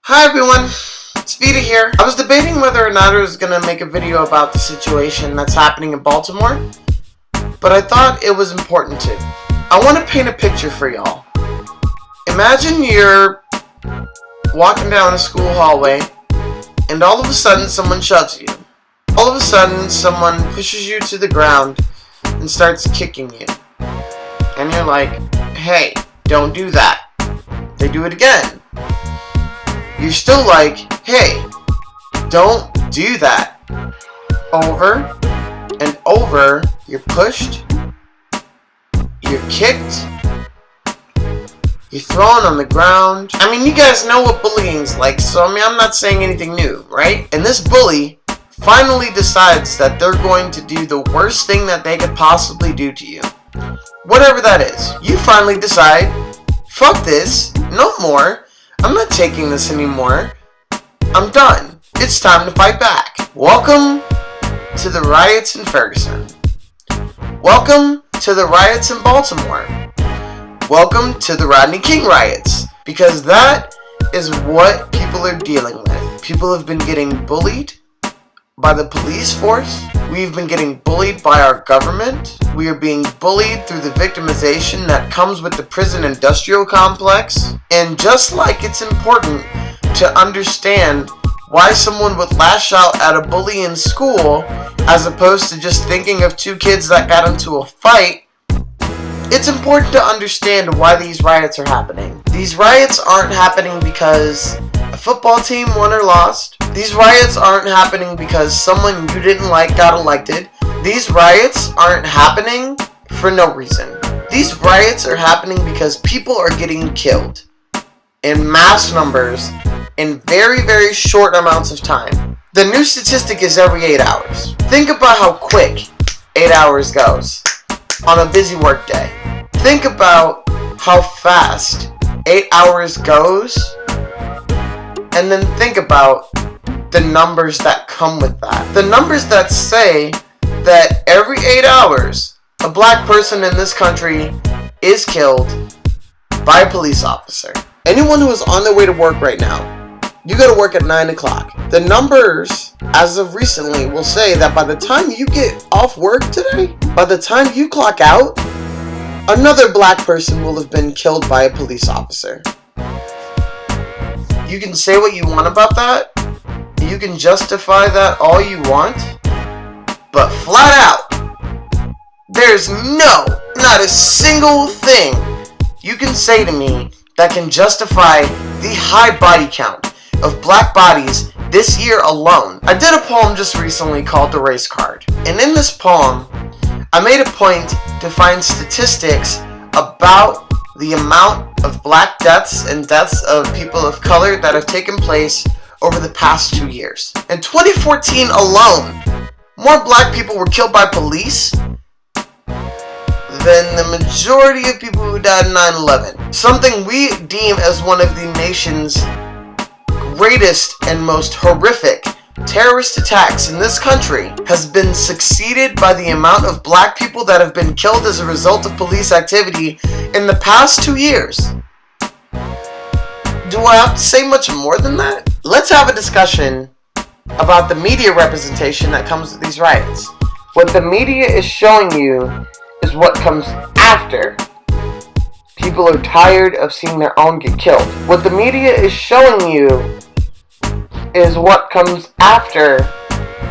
Hi everyone, it's Vita here. I was debating whether or not I was going to make a video about the situation that's happening in Baltimore, but I thought it was important to. I want to paint a picture for y'all. Imagine you're walking down a school hallway, and all of a sudden someone shoves you. All of a sudden someone pushes you to the ground and starts kicking you. And you're like, hey, don't do that. They do it again. You're still like, hey, don't do that. Over and over, you're pushed, you're kicked, you're thrown on the ground. I mean, you guys know what bullying's like, so I'm not saying anything new, right? And this bully finally decides that they're going to do the worst thing that they could possibly do to you. Whatever that is. You finally decide, fuck this, no more. I'm not taking this anymore. I'm done. It's time to fight back. Welcome to the riots in Ferguson. Welcome to the riots in Baltimore. Welcome to the Rodney King riots. Because that is what people are dealing with. People have been getting bullied by the police force. We've been getting bullied by our government. We are being bullied through the victimization that comes with the prison industrial complex. And just like it's important to understand why someone would lash out at a bully in school as opposed to just thinking of two kids that got into a fight, it's important to understand why these riots are happening. These riots aren't happening because a football team won or lost. These riots aren't happening because someone you didn't like got elected. These riots aren't happening for no reason. These riots are happening because people are getting killed in mass numbers in very, very short amounts of time. The new statistic is every 8 hours. Think about how quick 8 hours goes on a busy work day. Think about how fast 8 hours goes, and then think about the numbers that come with that. The numbers that say that every 8 hours, a black person in this country is killed by a police officer. Anyone who is on their way to work right now, you go to work at 9 o'clock. The numbers, as of recently, will say that by the time you get off work today, by the time you clock out, another black person will have been killed by a police officer. You can say what you want about that. You can justify that all you want. But flat out, there's not a single thing you can say to me that can justify the high body count of black bodies this year alone. I did a poem just recently called The Race Card. And in this poem, I made a point to find statistics about the amount of black deaths and deaths of people of color that have taken place over the past 2 years. In 2014 alone, more black people were killed by police than the majority of people who died in 9/11. Something we deem as one of the nation's greatest and most horrific terrorist attacks in this country has been succeeded by the amount of black people that have been killed as a result of police activity in the past 2 years. Do I have to say much more than that? Let's have a discussion about the media representation that comes with these riots. What the media is showing you is what comes after people are tired of seeing their own get killed. What the media is showing you is what comes after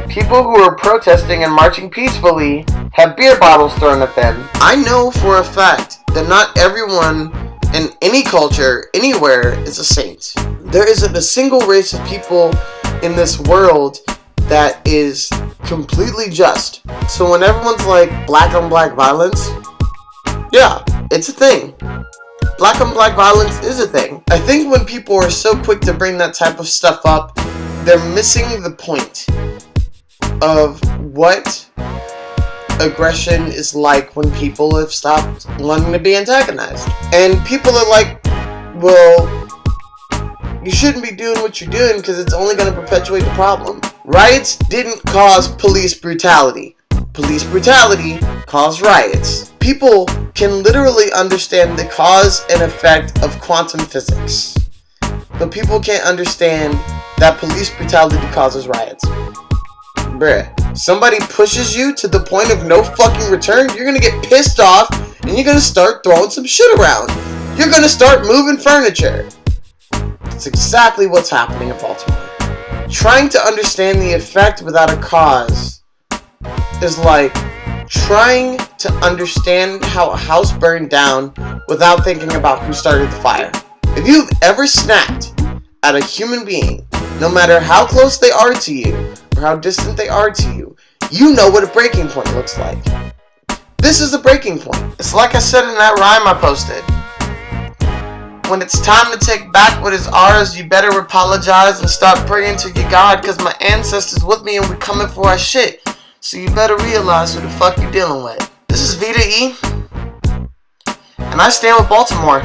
people who are protesting and marching peacefully have beer bottles thrown at them. I know for a fact that not everyone in any culture, anywhere, is a saint. There isn't a single race of people in this world that is completely just. So when everyone's like black on black violence, yeah, it's a thing. Black on black violence is a thing. I think when people are so quick to bring that type of stuff up, they're missing the point of what aggression is like when people have stopped wanting to be antagonized. And people are like, well, you shouldn't be doing what you're doing because it's only going to perpetuate the problem. Riots didn't cause police brutality. Police brutality caused riots. People can literally understand the cause and effect of quantum physics. but people can't understand that police brutality causes riots. Bruh, somebody pushes you to the point of no fucking return, you're gonna get pissed off and you're gonna start throwing some shit around. You're gonna start moving furniture. That's exactly what's happening in Baltimore. Trying to understand the effect without a cause is like trying to understand how a house burned down without thinking about who started the fire. If you've ever snapped at a human being, no matter how close they are to you or how distant they are to you, you know what a breaking point looks like. This is a breaking point. It's like I said in that rhyme I posted. When it's time to take back what is ours, you better apologize and start praying to your God, cause my ancestors with me and we're coming for our shit. So you better realize who the fuck you're dealing with. This is Vita E, and I stand with Baltimore.